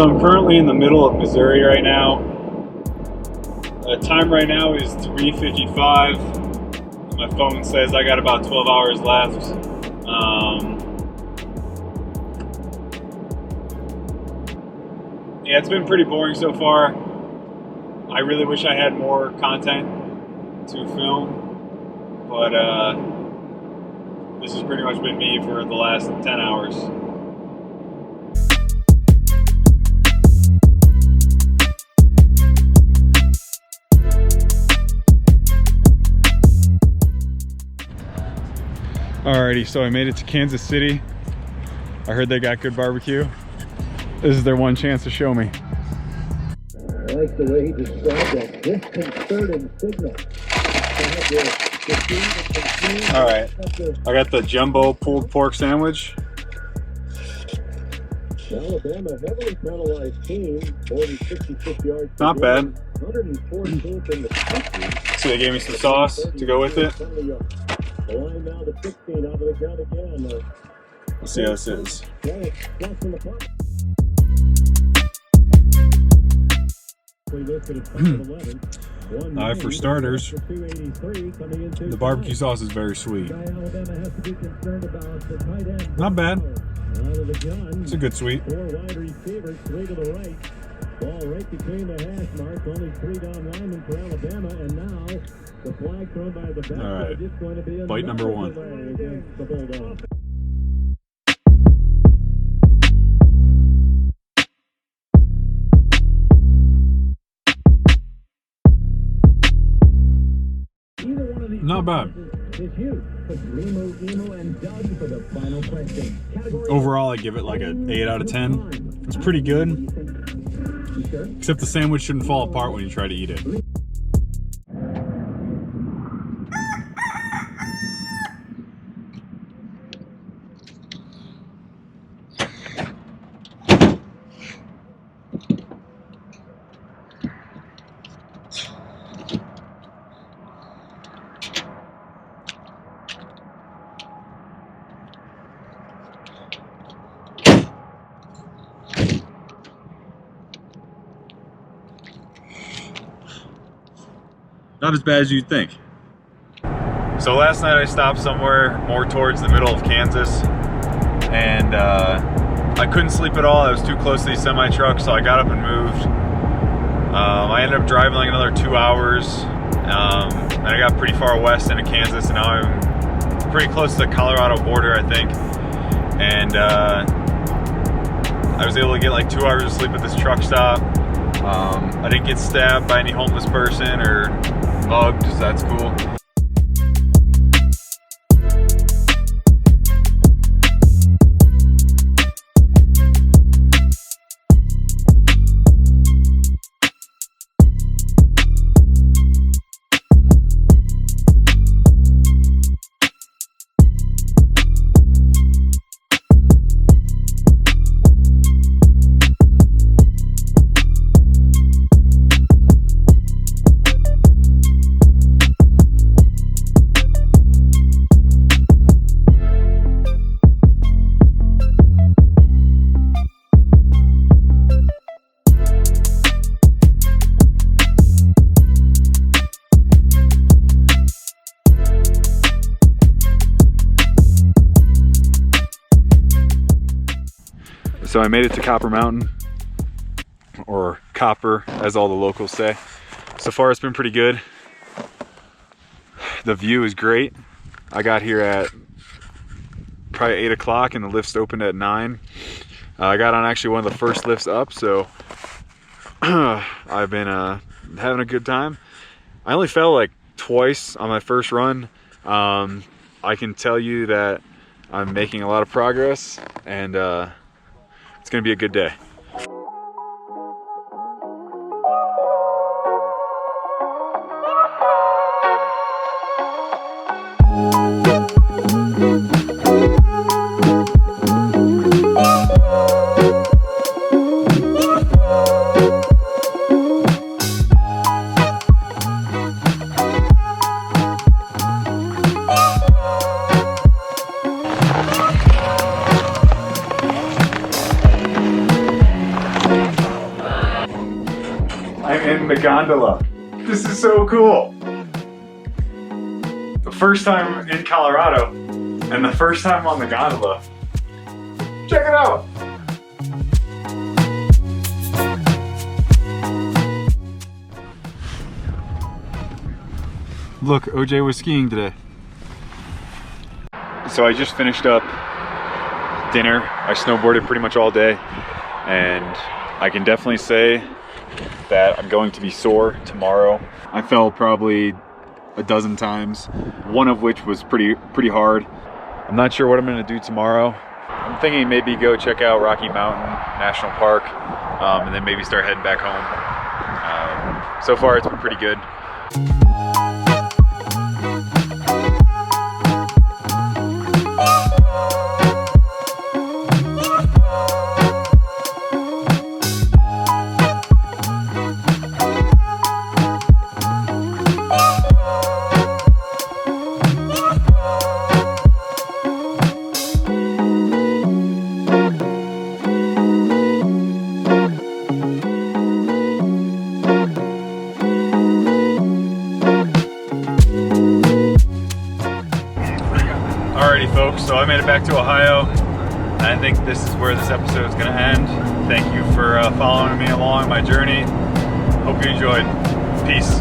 So I'm currently in the middle of Missouri right now. The time right now is 3:55. My phone says I got about 12 hours left. Yeah, it's been pretty boring so far. I really wish I had more content to film, but this has pretty much been me for the last 10 hours. Alrighty, so I made it to Kansas City. I heard they got good barbecue. This is their one chance to show me. I like the way he described that disconcerting signal. Alright, I got the jumbo pulled pork sandwich. Alabama heavily penalized team, 66 yards. Not bad. 114th in the country. So they gave me some sauce to go with it. The line now to 16 out of the gun again. Let's see how this is. Alright, for starters, the barbecue sauce is very sweet. Not bad. It's a good sweet. Four wide receivers, three to the right. Ball right between the hash marks. Only three down linemen for Alabama, and now the flag thrown by the back. All right. It's going to be Bite number one. Against the Bulldogs. Not bad. Overall, I give it like an 8 out of 10. It's pretty good. Except the sandwich shouldn't fall apart when you try to eat it. Not as bad as you'd think. So last night I stopped somewhere more towards the middle of Kansas, and I couldn't sleep at all. I was too close to these semi-trucks, so I got up and moved. I ended up driving like another 2 hours, and I got pretty far west into Kansas, and now I'm pretty close to the Colorado border, I think. And I was able to get like 2 hours of sleep at this truck stop. I didn't get stabbed by any homeless person or mugged, so that's cool. So I made it to Copper Mountain, or Copper as all the locals say. So far it's been pretty good. The view is great. I got here at probably 8 o'clock and the lifts opened at 9. I got on actually one of the first lifts up, so I've been having a good time. I only fell like twice on my first run. I can tell you that I'm making a lot of progress, and it's gonna be a good day. I'm in the gondola. This is so cool. The first time in Colorado and the first time on the gondola. Check it out. Look, OJ was skiing today. So I just finished up dinner. I snowboarded pretty much all day, and I can definitely say that I'm going to be sore tomorrow. I fell probably a dozen times, one of which was pretty hard. I'm not sure what I'm gonna do tomorrow. I'm thinking maybe go check out Rocky Mountain National Park, and then maybe start heading back home. So far it's been pretty good. Alrighty folks, so I made it back to Ohio, and I think this is where this episode is going to end. Thank you for following me along my journey. Hope you enjoyed. Peace.